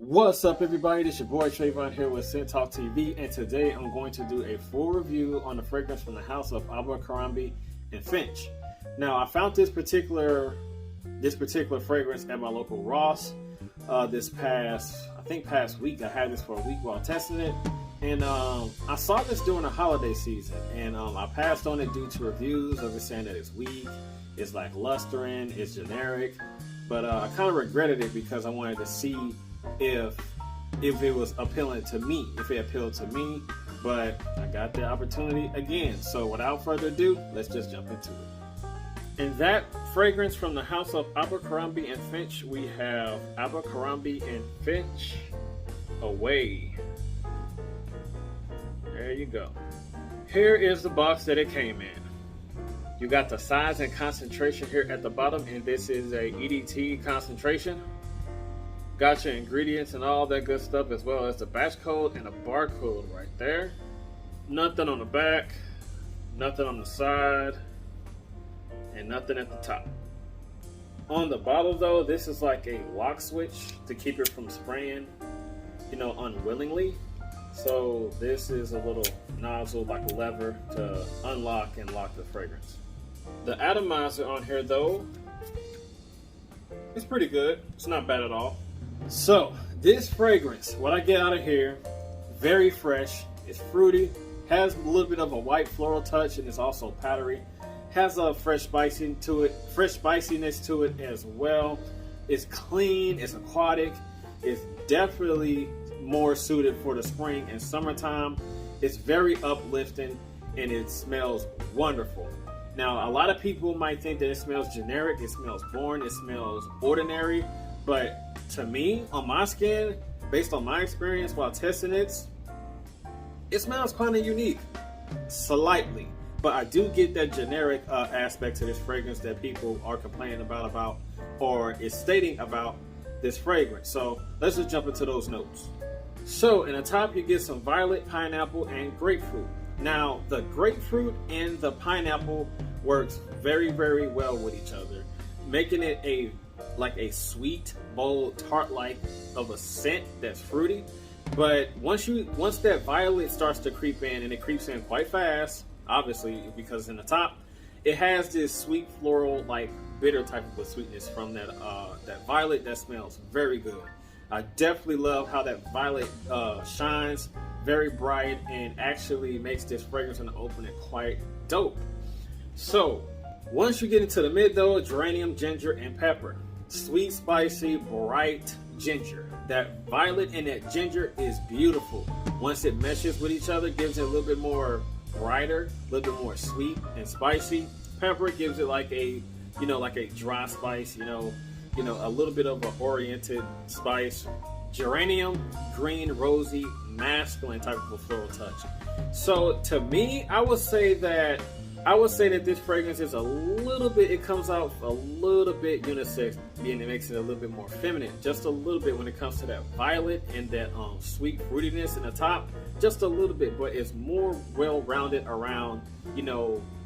What's up, everybody? This is your boy Trayvon here with Scent Talk TV, and today I'm going to do a full review on the fragrance from the house of Abercrombie and Fitch. Now, I found this particular fragrance at my local Ross this past week. I had this for a week while testing it, and I saw this during the holiday season, and I passed on it due to reviews of it saying that it's weak, it's lackluster, it's generic, but I kind of regretted it because I wanted to see if it was appealing to me, if it appealed to me, but I got the opportunity again. So without further ado, let's just jump into it. And that fragrance from the house of Abercrombie and Fitch, we have Abercrombie and Fitch Away. There you go. Here is the box that it came in. You got the size and concentration here at the bottom, and this is a EDT concentration. Got your ingredients and all that good stuff, as well as the batch code and a barcode right there. Nothing on the back, nothing on the side, and nothing at the top. On the bottle though, this is like a lock switch to keep it from spraying, unwillingly. So this is a little nozzle, like a lever, to unlock and lock the fragrance. The atomizer on here though, it's pretty good. It's not bad at all. So this fragrance, what I get out of here, very fresh. It's fruity, has a little bit of a white floral touch, and it's also powdery. Has a fresh spiciness to it as well. It's clean, it's aquatic, it's definitely more suited for the spring and summertime. It's very uplifting, and it smells wonderful. Now, a lot of people might think that it smells generic, it smells boring, it smells ordinary, but to me, on my skin, based on my experience while testing it smells kind of unique, slightly. But I do get that generic aspect to this fragrance that people are complaining about or is stating about this fragrance. So let's just jump into those notes. So in the top, you get some violet, pineapple, and grapefruit. Now, the grapefruit and the pineapple works very, very well with each other, making it a sweet, bold, tart-like of a scent that's fruity. But once that violet starts to creep in, and it creeps in quite fast, obviously because it's in the top, it has this sweet floral, bitter type of a sweetness from that violet that smells very good. I definitely love how that violet shines very bright and actually makes this fragrance in the opening quite dope. So once you get into the mid though, geranium, ginger, and pepper. Sweet, spicy, bright ginger. That violet and that ginger is beautiful. Once it meshes with each other, gives it a little bit more brighter, a little bit more sweet and spicy. Pepper gives it like a dry spice, a little bit of an oriented spice. Geranium, green, rosy, masculine type of a floral touch. So to me, I would say that this fragrance is it comes out a little bit unisex, and it makes it a little bit more feminine, just a little bit when it comes to that violet and that sweet fruitiness in the top, just a little bit, but it's more well-rounded around,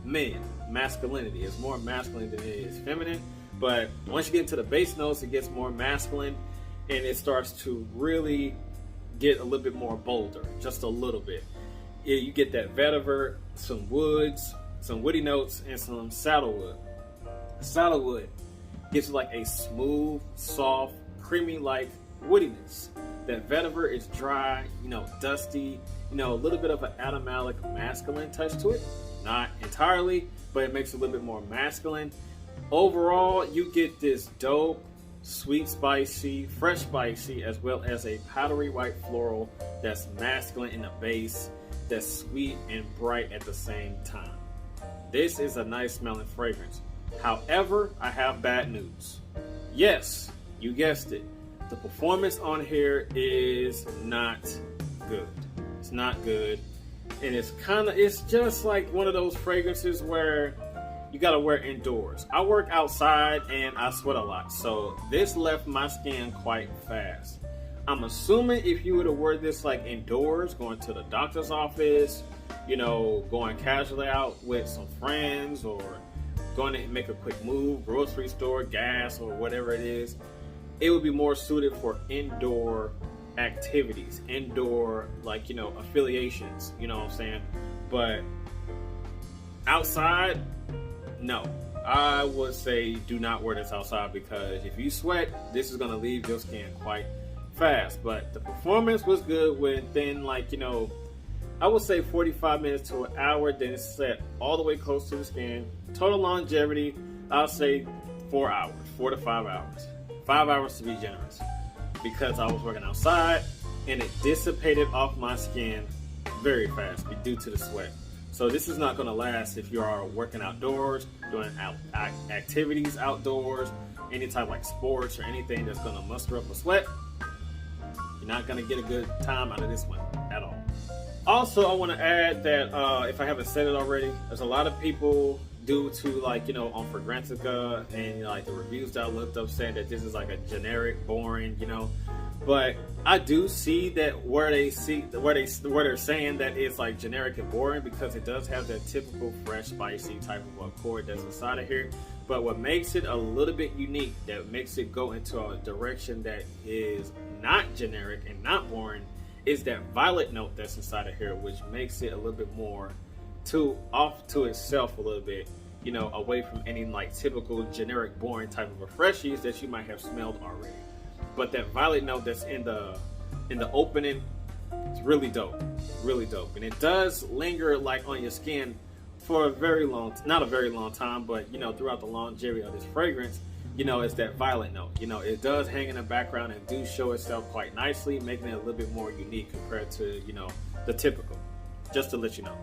men, masculinity. It's more masculine than it is feminine, but once you get into the base notes, it gets more masculine, and it starts to really get a little bit more bolder, just a little bit. You get that vetiver, some woods, some woody notes, and some saddlewood. Saddlewood gives you a smooth, soft, creamy-like woodiness. That vetiver is dry, dusty, a little bit of an aromatic masculine touch to it. Not entirely, but it makes it a little bit more masculine. Overall, you get this dope, sweet, spicy, fresh spicy, as well as a powdery white floral that's masculine in the base, that's sweet and bright at the same time. This is a nice smelling fragrance. However, I have bad news. Yes, you guessed it. The performance on here is not good. It's not good. And it's just like one of those fragrances where you gotta wear indoors. I work outside and I sweat a lot, so this left my skin quite fast. I'm assuming if you would have worn this indoors, going to the doctor's office, going casually out with some friends, or going to make a quick move, grocery store, gas, or whatever it is, it would be more suited for indoor activities, indoor, like, affiliations, you know what I'm saying? But outside, no. I would say do not wear this outside, because if you sweat, this is going to leave your skin quite fast. But the performance was good within, like, I would say 45 minutes to an hour. Then it's set all the way close to the skin. Total longevity, I'll say 4 hours, 4 to 5 hours. 5 hours to be generous, because I was working outside and it dissipated off my skin very fast due to the sweat. So this is not going to last if you are working outdoors, doing activities outdoors, any type like sports or anything that's going to muster up a sweat. You're not going to get a good time out of this one at all. Also, I want to add that if I haven't said it already, there's a lot of people due to, like, on Fragrantica and like the reviews that I looked up saying that this is like a generic, boring, but I do see that where they're saying that it's like generic and boring, because it does have that typical fresh, spicy type of accord that's inside of here. But what makes it a little bit unique, that makes it go into a direction that is not generic and not boring, is that violet note that's inside of here, which makes it a little bit more off to itself a little bit, away from any like typical generic boring type of refreshies that you might have smelled already. But that violet note that's in the opening, it's really dope, and it does linger like on your skin for not a very long time, but throughout the longevity of this fragrance, it's that violet note. It does hang in the background and do show itself quite nicely, making it a little bit more unique compared to the typical. Just to let you know.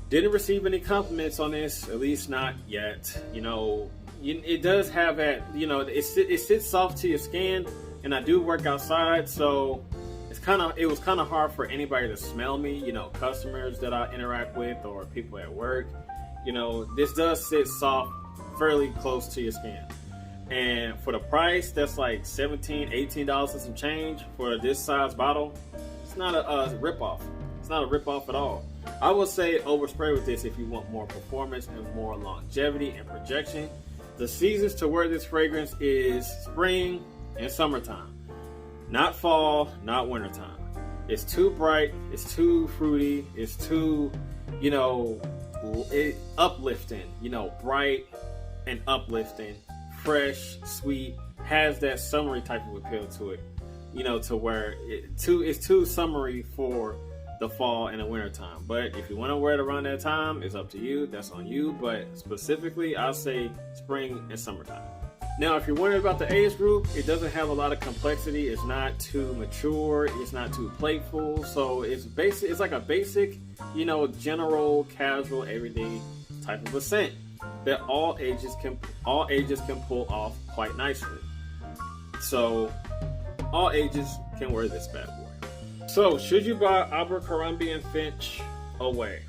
Didn't receive any compliments on this, at least not yet. It does have that, it sits soft to your skin, and I do work outside, so it was kind of hard for anybody to smell me, customers that I interact with or people at work. This does sit soft, fairly close to your skin. And for the price, that's like $17, $18 and some change for this size bottle. It's not a ripoff. It's not a ripoff at all. I would say overspray with this if you want more performance and more longevity and projection. The seasons to wear this fragrance is spring and summertime. Not fall, not wintertime. It's too bright, it's too fruity, it's too, uplifting, bright and uplifting, fresh, sweet, has that summery type of appeal to it, to where it's too summery for the fall and the winter time. But if you want to wear it around that time, it's up to you. That's on you. But specifically, I'll say spring and summertime. Now, if you're wondering about the age group, it doesn't have a lot of complexity. It's not too mature. It's not too playful. So it's basic. It's like a basic, general, casual, everyday type of a scent that all ages can pull off quite nicely. So all ages can wear this bad boy. So, should you buy Abercrombie Fitch away?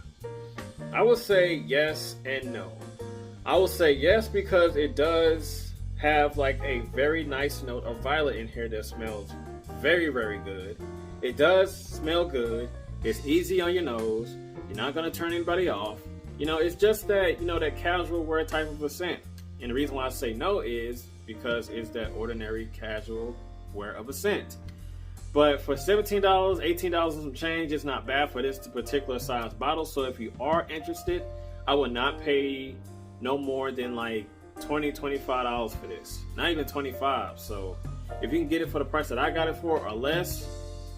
I would say yes and no. I would say yes because it does have like a very nice note of violet in here that smells very, very good. It does smell good. It's easy on your nose. You're not going to turn anybody off. It's just that, that casual wear type of a scent. And the reason why I say no is because it's that ordinary casual wear of a scent. But for $17, $18 and some change, it's not bad for this particular size bottle. So if you are interested, I would not pay no more than like $20, $25 for this. Not even $25. So if you can get it for the price that I got it for or less,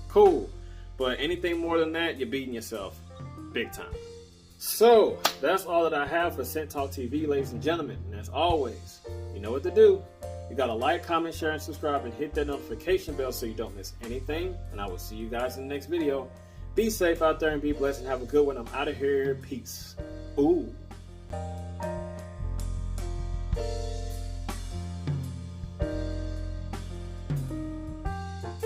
cool. But anything more than that, you're beating yourself big time. So that's all that I have for Scent Talk TV, ladies and gentlemen. And as always, you know what to do. You gotta like, comment, share, and subscribe, and hit that notification bell so you don't miss anything. And I will see you guys in the next video. Be safe out there and be blessed and have a good one. I'm out of here. Peace. Ooh.